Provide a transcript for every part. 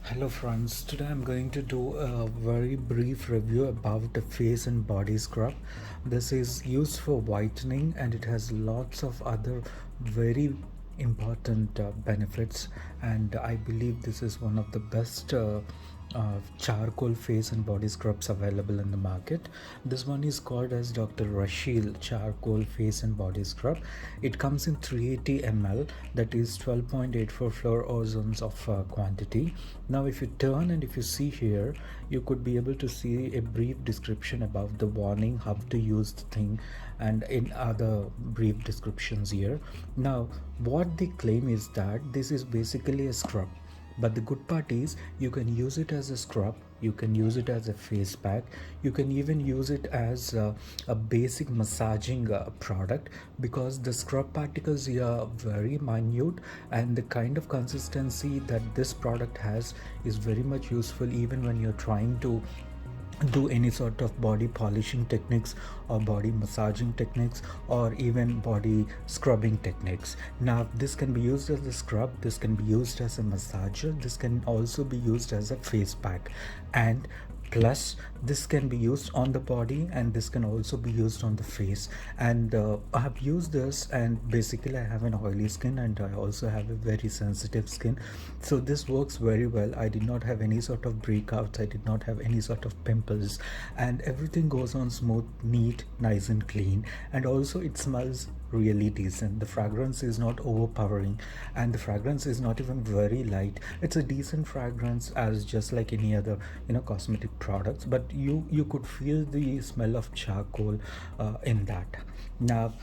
Hello friends, today I'm going to do a very brief review about the face and body scrub. This is used for whitening and it has lots of other very important benefits, and I believe this is one of the best charcoal face and body scrubs available in the market. This one is called as Dr. Rashil charcoal face and body scrub. It comes in 380 ml, that is 12.84 fluorozones of quantity. Now if you turn and if you see here, you could be able to see a brief description about the warning, how to use the thing, and in other brief descriptions here. Now what they claim is that this is basically a scrub, but the good part is you can use it as a scrub, you can use it as a face pack, you can even use it as a basic massaging product, because the scrub particles here are very minute, and the kind of consistency that this product has is very much useful even when you're trying to do any sort of body polishing techniques or body massaging techniques or even body scrubbing techniques. Now this can be used as a scrub, this can be used as a massager, this can also be used as a face pack, and plus this can be used on the body and this can also be used on the face. And I have used this, and basically I have an oily skin and I also have a very sensitive skin, so this works very well. I did not have any sort of breakouts, I did not have any sort of pimples, and everything goes on smooth, neat, nice and clean. And also it smells really decent. The fragrance is not overpowering and the fragrance is not even very light. It's a decent fragrance, as just like any other cosmetic products, but you could feel the smell of charcoal in that. Now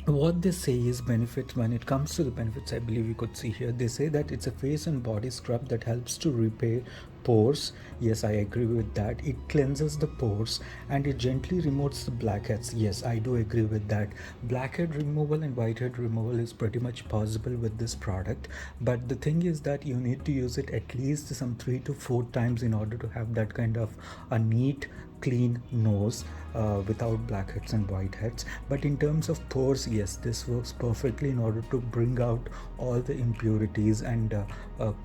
what they say is benefits. When it comes to the benefits, I believe you could see here, they say that it's a face and body scrub that helps to repair pores. Yes, I agree with that. It cleanses the pores and it gently removes the blackheads. Yes, I do agree with that. Blackhead removal and whitehead removal is pretty much possible with this product, but the thing is that you need to use it at least some 3 to 4 times in order to have that kind of a neat clean nose without blackheads and whiteheads. But in terms of pores, yes, this works perfectly in order to bring out all the impurities and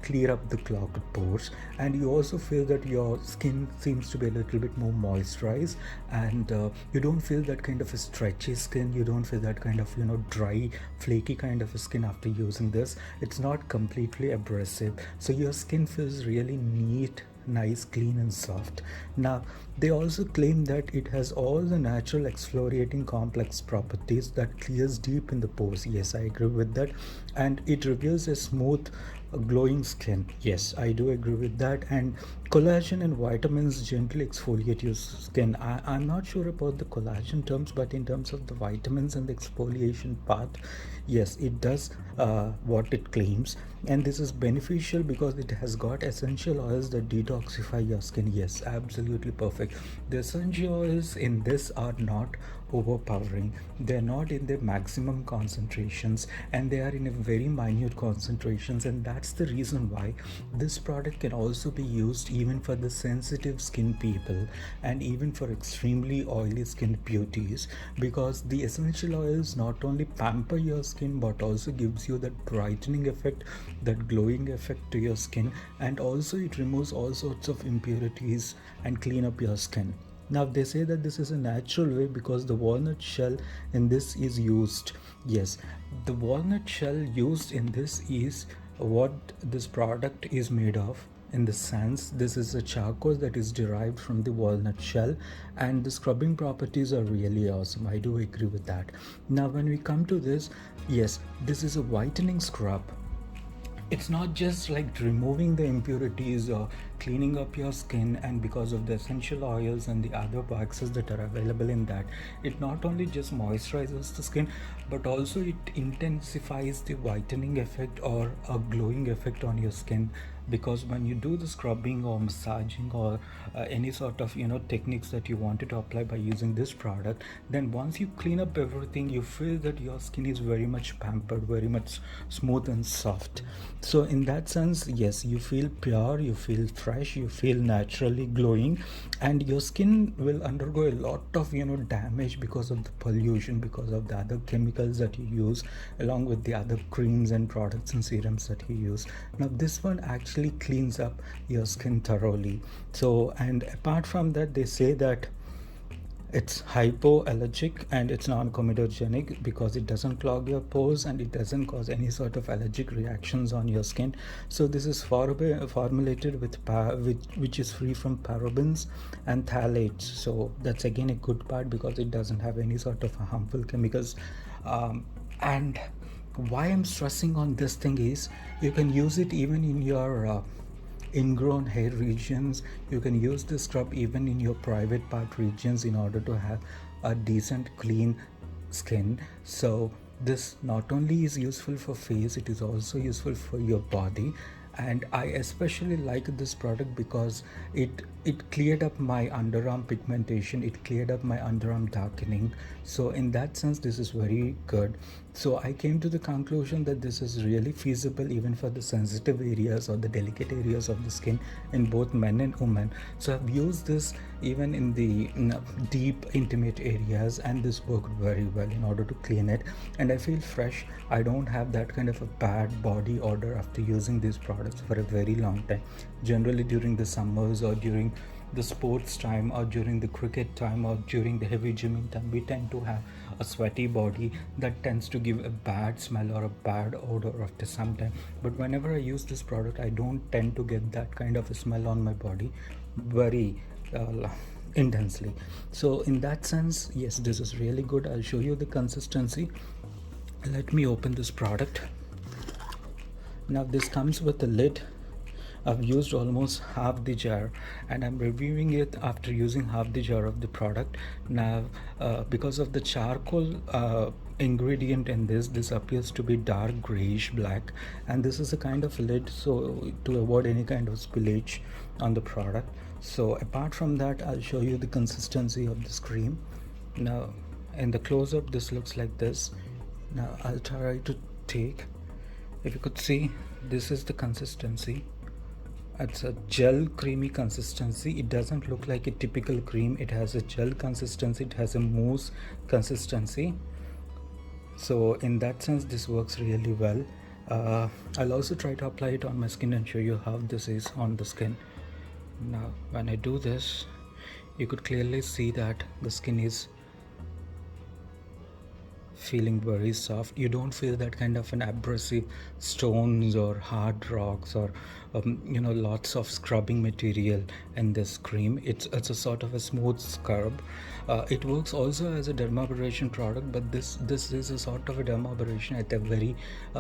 clear up the clogged pores. And you also feel that your skin seems to be a little bit more moisturized, and you don't feel that kind of a stretchy skin, you don't feel that kind of dry flaky kind of a skin after using this. It's not completely abrasive, so your skin feels really neat, nice, clean and soft. Now they also claim that it has all the natural exfoliating complex properties that clears deep in the pores. Yes, I agree with that. And it reveals a smooth glowing skin. Yes, I do agree with that. And collagen and vitamins gently exfoliate your skin. I'm not sure about the collagen terms, but in terms of the vitamins and the exfoliation part, yes, it does what it claims. And this is beneficial because it has got essential oils that detoxify your skin. Yes, absolutely perfect. The essential oils in this are not overpowering, they're not in their maximum concentrations, and they are in a very minute concentrations, and that's the reason why this product can also be used even for the sensitive skin people and even for extremely oily skin beauties, because the essential oils not only pamper your skin but also gives you that brightening effect, that glowing effect to your skin, and also it removes all sorts of impurities and clean up your skin. Now they say that this is a natural way because the walnut shell in this is used. Yes, the walnut shell used in this is what this product is made of. In the sense, this is a charcoal that is derived from the walnut shell, and the scrubbing properties are really awesome. I do agree with that. Now when we come to this, yes, this is a whitening scrub. It's not just like removing the impurities or cleaning up your skin, and because of the essential oils and the other waxes that are available in that, it not only just moisturizes the skin but also it intensifies the whitening effect or a glowing effect on your skin. Because when you do the scrubbing or massaging or any sort of techniques that you wanted to apply by using this product, then once you clean up everything, you feel that your skin is very much pampered, very much smooth and soft. So in that sense, yes, you feel pure, you feel fresh, you feel naturally glowing, and your skin will undergo a lot of damage because of the pollution, because of the other chemicals that you use along with the other creams and products and serums that you use. Now this one actually actually cleans up your skin thoroughly. So, and apart from that, they say that it's hypoallergic and it's non-comedogenic because it doesn't clog your pores and it doesn't cause any sort of allergic reactions on your skin. So this is formulated with which is free from parabens and phthalates. So that's again a good part because it doesn't have any sort of harmful chemicals. And why I'm stressing on this thing is you can use it even in your ingrown hair regions. You can use this scrub even in your private part regions in order to have a decent clean skin. So this not only is useful for face, it is also useful for your body. And I especially like this product because it cleared up my underarm pigmentation, it cleared up my underarm darkening. So in that sense, this is very good. So I came to the conclusion that this is really feasible even for the sensitive areas or the delicate areas of the skin in both men and women. So I've used this even in the deep intimate areas, and this worked very well in order to clean it, and I feel fresh. I don't have that kind of a bad body odor after using these products for a very long time. Generally during the summers or during the sports time or during the cricket time or during the heavy gymming time, we tend to have a sweaty body that tends to give a bad smell or a bad odor after some time. But whenever I use this product, I don't tend to get that kind of a smell on my body very intensely. So in that sense, yes, this is really good. I'll show you the consistency. Let me open this product. Now this comes with a lid. I've used almost half the jar and I'm reviewing it after using half the jar of the product. Now because of the charcoal ingredient in this appears to be dark grayish black, and this is a kind of lid so to avoid any kind of spillage on the product. So apart from that, I'll show you the consistency of this cream. Now in the close-up, this looks like this. Now I'll try to take, if you could see, this is the consistency. It's a gel creamy consistency. It doesn't look like a typical cream. It has a gel consistency, it has a mousse consistency. So in that sense, this works really well. I'll also try to apply it on my skin and show you how this is on the skin. Now when I do this, you could clearly see that the skin is feeling very soft. You don't feel that kind of an abrasive stones or hard rocks or lots of scrubbing material in this cream. It's a sort of a smooth scrub. It works also as a dermabrasion product, but this is a sort of a dermabrasion at a very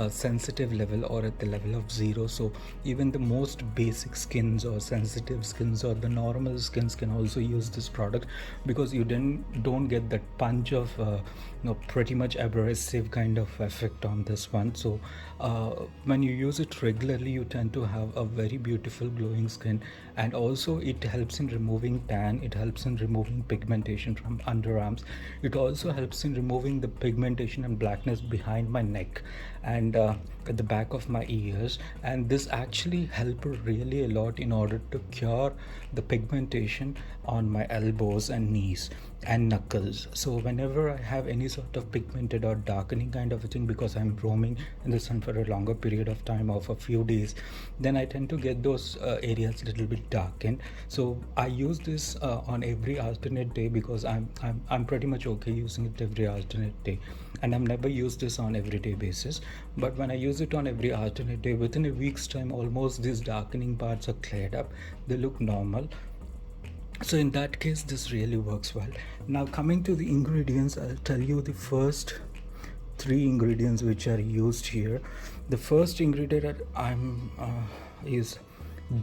sensitive level or at the level of 0. So even the most basic skins or sensitive skins or the normal skins can also use this product because you don't get that punch of pretty much abrasive kind of effect on this one. So when you use it regularly, you tend to have a very beautiful glowing skin, and also it helps in removing tan, it helps in removing pigmentation from underarms, it also helps in removing the pigmentation and blackness behind my neck and at the back of my ears. And this actually helped really a lot in order to cure the pigmentation on my elbows and knees and knuckles. So whenever I have any sort of pigmented or darkening kind of a thing, because I'm roaming in the sun for a longer period of time of a few days, then I tend to get those areas a little bit darkened. So I use this on every alternate day because I'm pretty much okay using it every alternate day, and I've never used this on everyday basis. But when I use it on every alternate day, within a week's time, almost these darkening parts are cleared up, they look normal. So in that case, this really works well. Now coming to the ingredients, I'll tell you the first 3 ingredients which are used here. The first ingredient is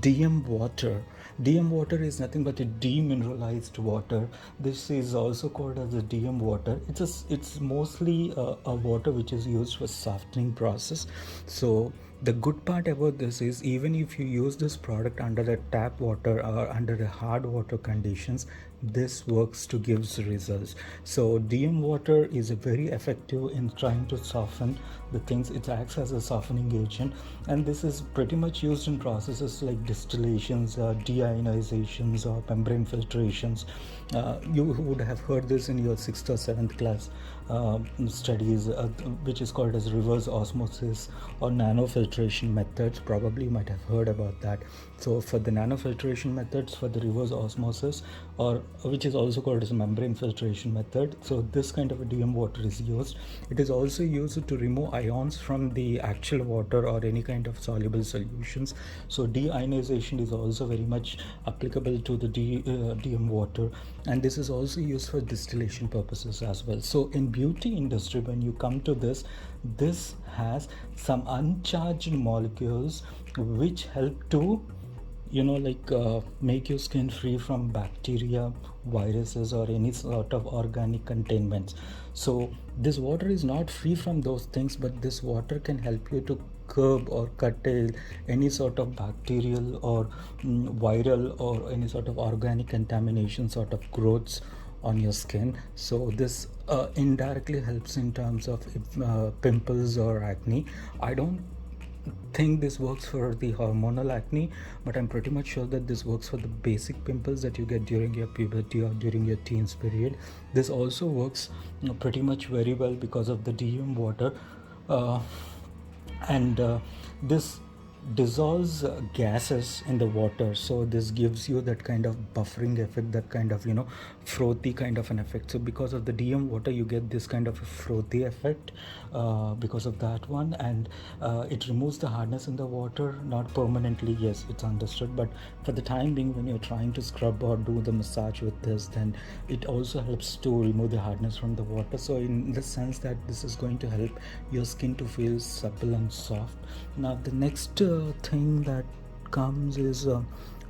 DM water. DM water is nothing but a demineralized water. This is also called as a DM water. It's mostly a water which is used for softening process. So the good part about this is even if you use this product under a tap water or under a hard water conditions, this works to gives results. So DM water is a very effective in trying to soften the things. It acts as a softening agent, and this is pretty much used in processes like distillations, deionizations, or membrane filtrations. You would have heard this in your 6th or 7th class studies, which is called as reverse osmosis or nanofiltration methods. Probably you might have heard about that. So for the nanofiltration methods, for the reverse osmosis, or which is also called as a membrane filtration method, so this kind of a DM water is used. It is also used to remove ions from the actual water or any kind of soluble solutions. So deionization is also very much applicable to the DM water, and this is also used for distillation purposes as well. So in beauty industry, when you come to this has some uncharged molecules which help to make your skin free from bacteria, viruses, or any sort of organic containments. So this water is not free from those things, but this water can help you to curb or curtail any sort of bacterial or viral or any sort of organic contamination sort of growths on your skin. So this indirectly helps in terms of pimples or acne. I don't think this works for the hormonal acne, but I'm pretty much sure that this works for the basic pimples that you get during your puberty or during your teens period. This also works pretty much very well because of the DM water, uh, and this dissolves gases in the water, so this gives you that kind of buffering effect, that kind of frothy kind of an effect. So because of the DM water you get this kind of a frothy effect because of that one, and it removes the hardness in the water, not permanently, yes, it's understood, but for the time being when you're trying to scrub or do the massage with this, then it also helps to remove the hardness from the water. So in the sense that this is going to help your skin to feel supple and soft. Now the next thing that comes is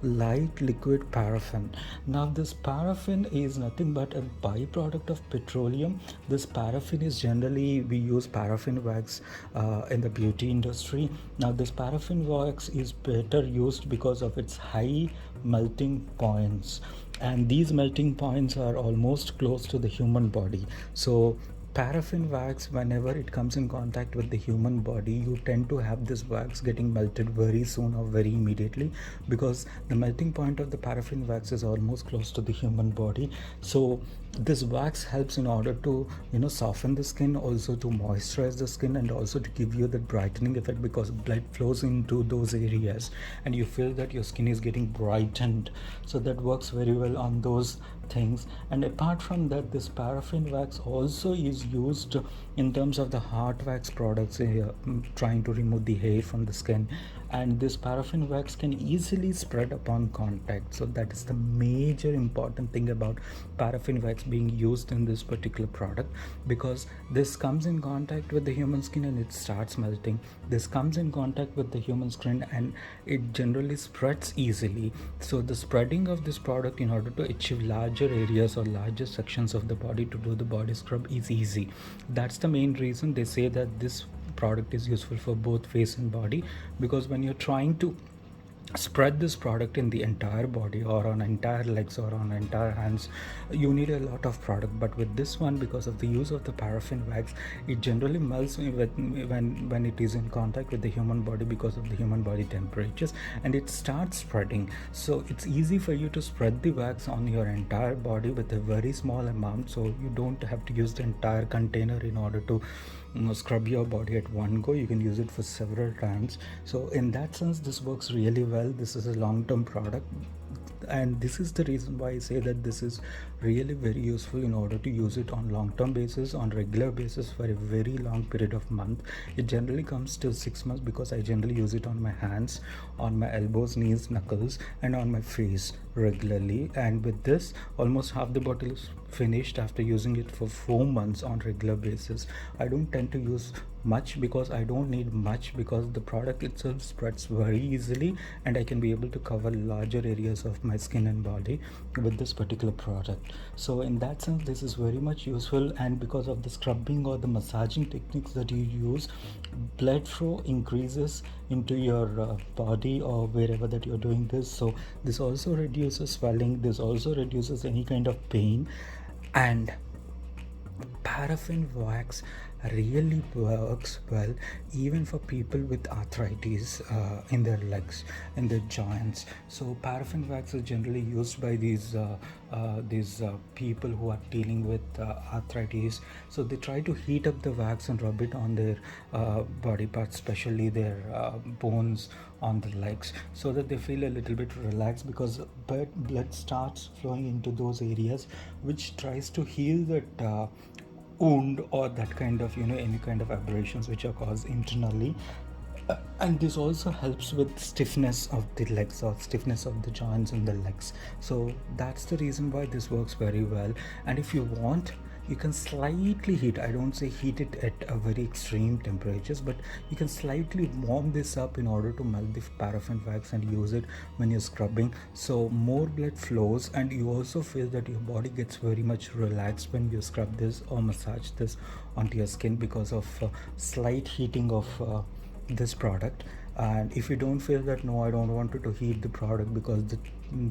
light liquid paraffin. Now this paraffin is nothing but a byproduct of petroleum. This paraffin is generally, we use paraffin wax in the beauty industry. Now this paraffin wax is better used because of its high melting points, and these melting points are almost close to the human body. So paraffin wax, whenever it comes in contact with the human body, you tend to have this wax getting melted very soon or very immediately, because the melting point of the paraffin wax is almost close to the human body. So this wax helps in order to soften the skin, also to moisturize the skin, and also to give you that brightening effect, because blood flows into those areas and you feel that your skin is getting brightened. So that works very well on those things. And apart from that, this paraffin wax also is used in terms of the hard wax products, trying to remove the hair from the skin, and this paraffin wax can easily spread upon contact. So that is the major important thing about paraffin wax being used in this particular product, because this comes in contact with the human skin and it starts melting. This comes in contact with the human skin and it generally spreads easily. So the spreading of this product in order to achieve larger areas or larger sections of the body to do the body scrub is easy. That's the main reason they say that this product is useful for both face and body, because when you're trying to spread this product in the entire body or on entire legs or on entire hands, you need a lot of product. But with this one, because of the use of the paraffin wax, it generally melts when it is in contact with the human body, because of the human body temperatures, and it starts spreading. So it's easy for you to spread the wax on your entire body with a very small amount, so you don't have to use the entire container in order to scrub your body at one go. You can use it for several times. So in that sense, this works really well. This is a long-term product, and this is the reason why I say that this is really very useful in order to use it on long-term basis, on regular basis, for a very long period of month. It generally comes till 6 months, because I generally use it on my hands, on my elbows, knees, knuckles, and on my face regularly. And with this, almost half the bottle is finished after using it for 4 months on regular basis. I don't tend to use much, because I don't need much, because the product itself spreads very easily and I can be able to cover larger areas of my skin and body with this particular product. So in that sense, this is very much useful, and because of the scrubbing or the massaging techniques that you use, blood flow increases into your body or wherever that you're doing this. So this also reduces swelling, this also reduces any kind of pain. And paraffin wax really works well even for people with arthritis in their legs, in their joints. So paraffin wax is generally used by these people who are dealing with arthritis. So they try to heat up the wax and rub it on their body parts, especially their bones on the legs, so that they feel a little bit relaxed, because blood starts flowing into those areas, which tries to heal that wound or that kind of, any kind of aberrations which are caused internally. And this also helps with stiffness of the legs or stiffness of the joints in the legs. So that's the reason why this works very well. And if you want, you can slightly heat, I don't say heat it at a very extreme temperatures, but you can slightly warm this up in order to melt the paraffin wax and use it when you're scrubbing, so more blood flows, and you also feel that your body gets very much relaxed when you scrub this or massage this onto your skin, because of slight heating of this product. And if you don't feel that, no, I don't want to heat the product because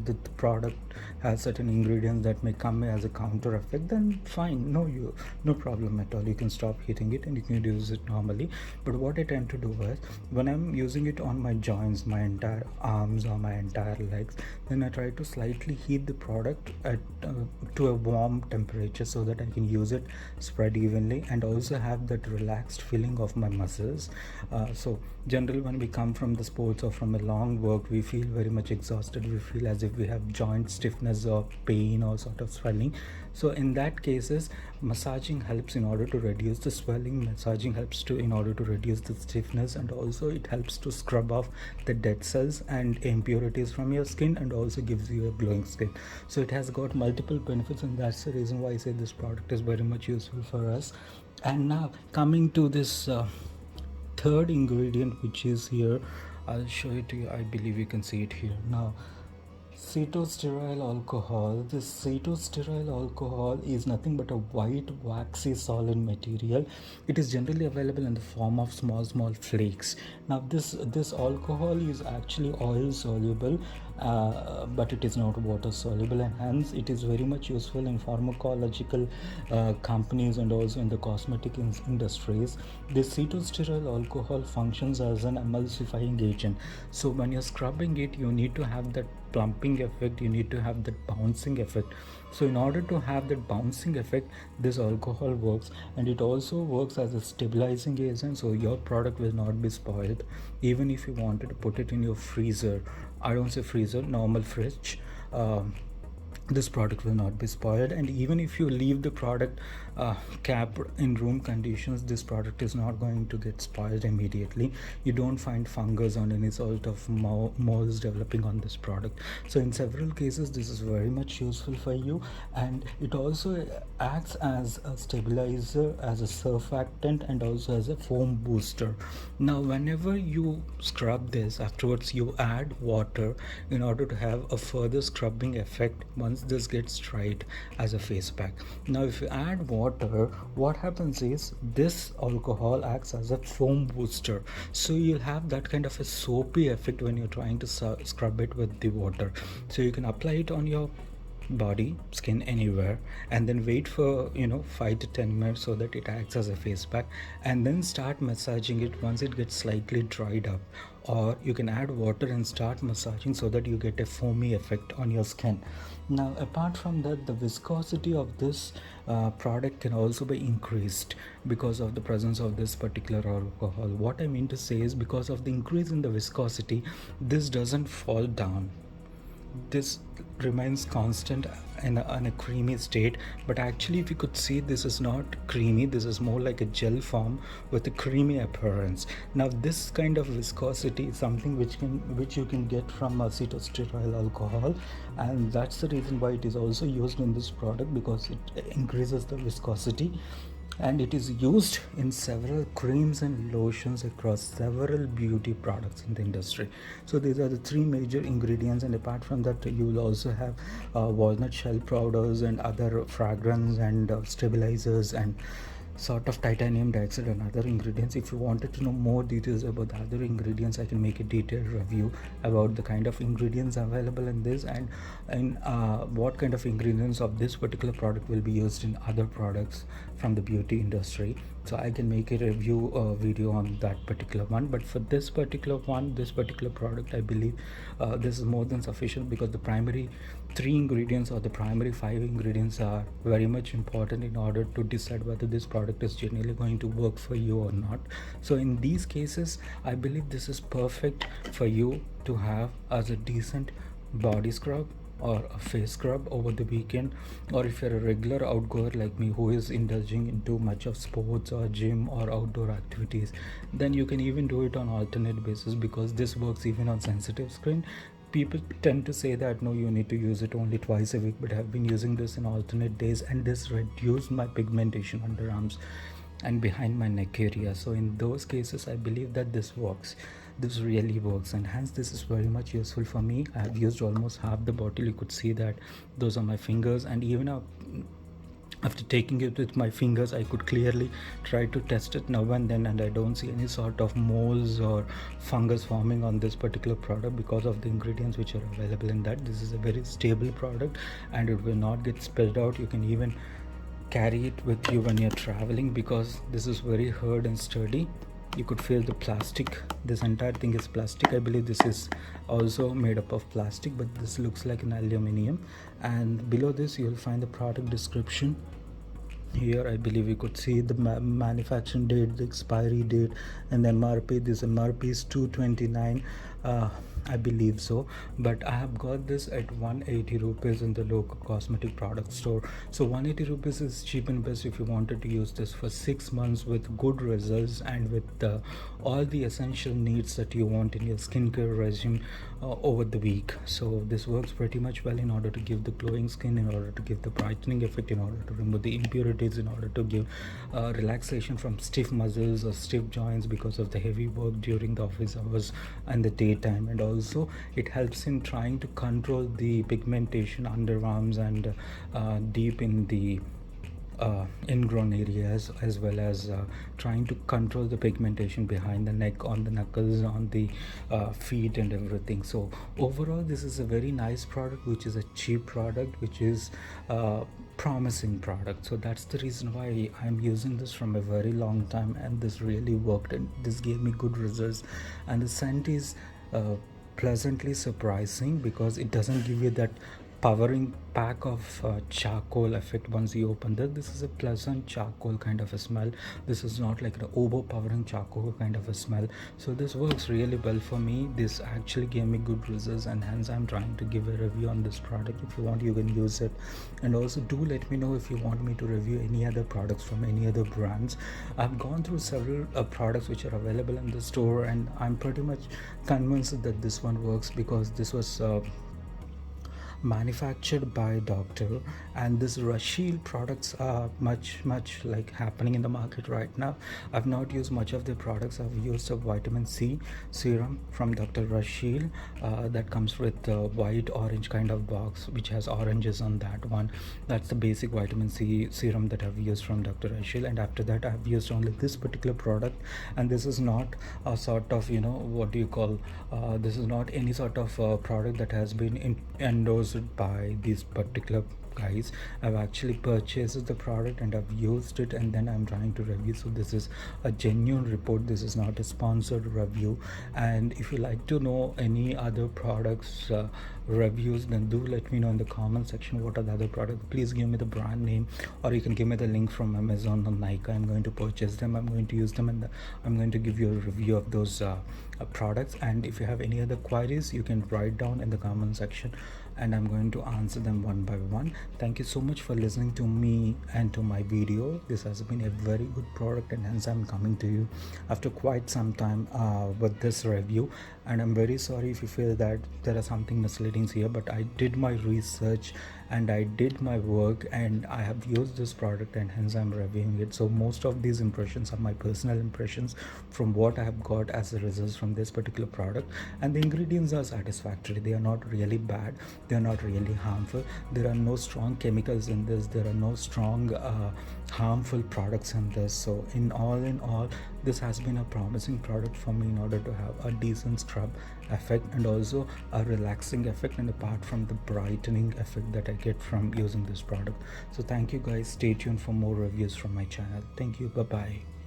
the product has certain ingredients that may come as a counter effect, then fine, no problem at all, you can stop heating it and you can use it normally. But what I tend to do is, when I'm using it on my joints, my entire arms or my entire legs, then I try to slightly heat the product at to a warm temperature, so that I can use it spread evenly and also have that relaxed feeling of my muscles. So generally, when we come from the sports or from a long work, we feel very much exhausted, we feel as if we have joint stiffness or pain or sort of swelling. So in that cases, massaging helps in order to reduce the swelling, massaging helps to in order to reduce the stiffness, and also it helps to scrub off the dead cells and impurities from your skin, and also gives you a glowing skin. So it has got multiple benefits, and that's the reason why I say this product is very much useful for us. And now coming to this third ingredient, which is here, I'll show it to you. I believe you can see it here now. Cetostearyl alcohol. This cetostearyl alcohol is nothing but a white waxy solid material. It is generally available in the form of small flakes. Now this alcohol is actually oil soluble, but it is not water soluble, and hence it is very much useful in pharmacological companies and also in the cosmetic industries. This cetostearyl alcohol functions as an emulsifying agent. So when you're scrubbing it, you need to have that plumping effect, you need to have that bouncing effect. So in order to have that bouncing effect, this alcohol works, and it also works as a stabilizing agent, so your product will not be spoiled. Even if you wanted to put it in your freezer, I don't say freezer, normal fridge, this product will not be spoiled. And even if you leave the product capped in room conditions, this product is not going to get spoiled immediately. You don't find fungus or any sort of molds developing on this product. So in several cases, this is very much useful for you, and it also acts as a stabilizer, as a surfactant, and also as a foam booster. Now whenever you scrub this, afterwards you add water in order to have a further scrubbing effect once this gets dried as a face pack. Now if you add water, what happens is this alcohol acts as a foam booster, so you'll have that kind of a soapy effect when you're trying to scrub it with the water. So you can apply it on your body, skin, anywhere, and then wait for 5 to 10 minutes so that it acts as a face pack, and then start massaging it once it gets slightly dried up. Or you can add water and start massaging so that you get a foamy effect on your skin. Now apart from that, the viscosity of this product can also be increased because of the presence of this particular alcohol. What I mean to say is, because of the increase in the viscosity, this doesn't fall down, this remains constant in a creamy state. But actually, if you could see, this is not creamy, this is more like a gel form with a creamy appearance. Now this kind of viscosity is something which you can get from cetostearyl alcohol, and that's the reason why it is also used in this product, because it increases the viscosity. and it is used in several creams and lotions across several beauty products in the industry. So these are the three major ingredients, and apart from that you will also have walnut shell powders and other fragrance and stabilizers and sort of titanium dioxide and other ingredients. If you wanted to know more details about the other ingredients, I can make a detailed review about the kind of ingredients available in this, and what kind of ingredients of this particular product will be used in other products from the beauty industry. So I can make a review video on that particular one. But for this particular one, this particular product, I believe this is more than sufficient, because the primary three ingredients or the primary five ingredients are very much important in order to decide whether this product is genuinely going to work for you or not. So in these cases, I believe this is perfect for you to have as a decent body scrub or a face scrub over the weekend, or if you're a regular outgoer like me who is indulging into much of sports or gym or outdoor activities, then you can even do it on alternate basis, because this works even on sensitive skin. People tend to say that no, you need to use it only twice a week, but I've been using this in alternate days, and this reduced my pigmentation underarms and behind my neck area. So in those cases, I believe that this works. This really works, and hence this is very much useful for me. I have used almost half the bottle. You could see that those are my fingers, and even after taking it with my fingers, I could clearly try to test it now and then, and I don't see any sort of moles or fungus forming on this particular product because of the ingredients which are available in that. This is a very stable product and it will not get spilled out. You can even carry it with you when you're traveling, because this is very hard and sturdy. You could feel the plastic. This entire thing is plastic. I believe this is also made up of plastic, but this looks like an aluminium. And below this you'll find the product description. Here I believe you could see the manufacturing date, the expiry date, and the MRP. This MRP is 229, I believe so, but I have got this at 180 rupees in the local cosmetic product store. So 180 rupees is cheap and best if you wanted to use this for 6 months with good results and with all the essential needs that you want in your skincare regime over the week. So this works pretty much well in order to give the glowing skin, in order to give the brightening effect, in order to remove the impurities, in order to give relaxation from stiff muscles or stiff joints because of the heavy work during the office hours and the daytime. And also it helps in trying to control the pigmentation underarms and deep in the ingrown areas, as well as trying to control the pigmentation behind the neck, on the knuckles, on the feet and everything. So overall this is a very nice product, which is a cheap product, which is promising product. So that's the reason why I'm using this from a very long time, and this really worked and this gave me good results. And the scent is pleasantly surprising, because it doesn't give you that powering pack of charcoal effect once you open this. This is a pleasant charcoal kind of a smell. This is not like an overpowering charcoal kind of a smell. So this works really well for me. This actually gave me good results, and hence I'm trying to give a review on this product. If you want, you can use it. And also do let me know if you want me to review any other products from any other brands. I've gone through several products which are available in the store, and I'm pretty much convinced that this one works, because this was manufactured by doctor, and this Rushield products are much like happening in the market right now. I've not used much of their products. I've used a vitamin C serum from Dr. Rushield that comes with a white orange kind of box which has oranges on that one. That's the basic vitamin C serum that I've used from Dr. Rushield, and after that I've used only this particular product. And this is not a sort of, what do you call, this is not any sort of product that has been endorsed by these particular guys. I've actually purchased the product and I've used it, and then I'm trying to review. So this is a genuine report. This is not a sponsored review. And if you like to know any other products reviews, then do let me know in the comment section what are the other products. Please give me the brand name, or you can give me the link from Amazon or Nike. I'm going to purchase them, I'm going to use them, and I'm going to give you a review of those products. And if you have any other queries, you can write down in the comment section, and I'm going to answer them one by one. Thank you so much for listening to me and to my video. This has been a very good product, and hence I'm coming to you after quite some time with this review. And I'm very sorry if you feel that there are something misleading here, but I did my research and I did my work and I have used this product, and hence I'm reviewing it. So most of these impressions are my personal impressions from what I have got as a result from this particular product. And the ingredients are satisfactory, they are not really bad, they are not really harmful, there are no strong chemicals in this, there are no strong harmful products in this. So in all, this has been a promising product for me in order to have a decent scrub effect and also a relaxing effect, and apart from the brightening effect that I get from using this product. So thank you guys, stay tuned for more reviews from my channel. Thank you, bye bye.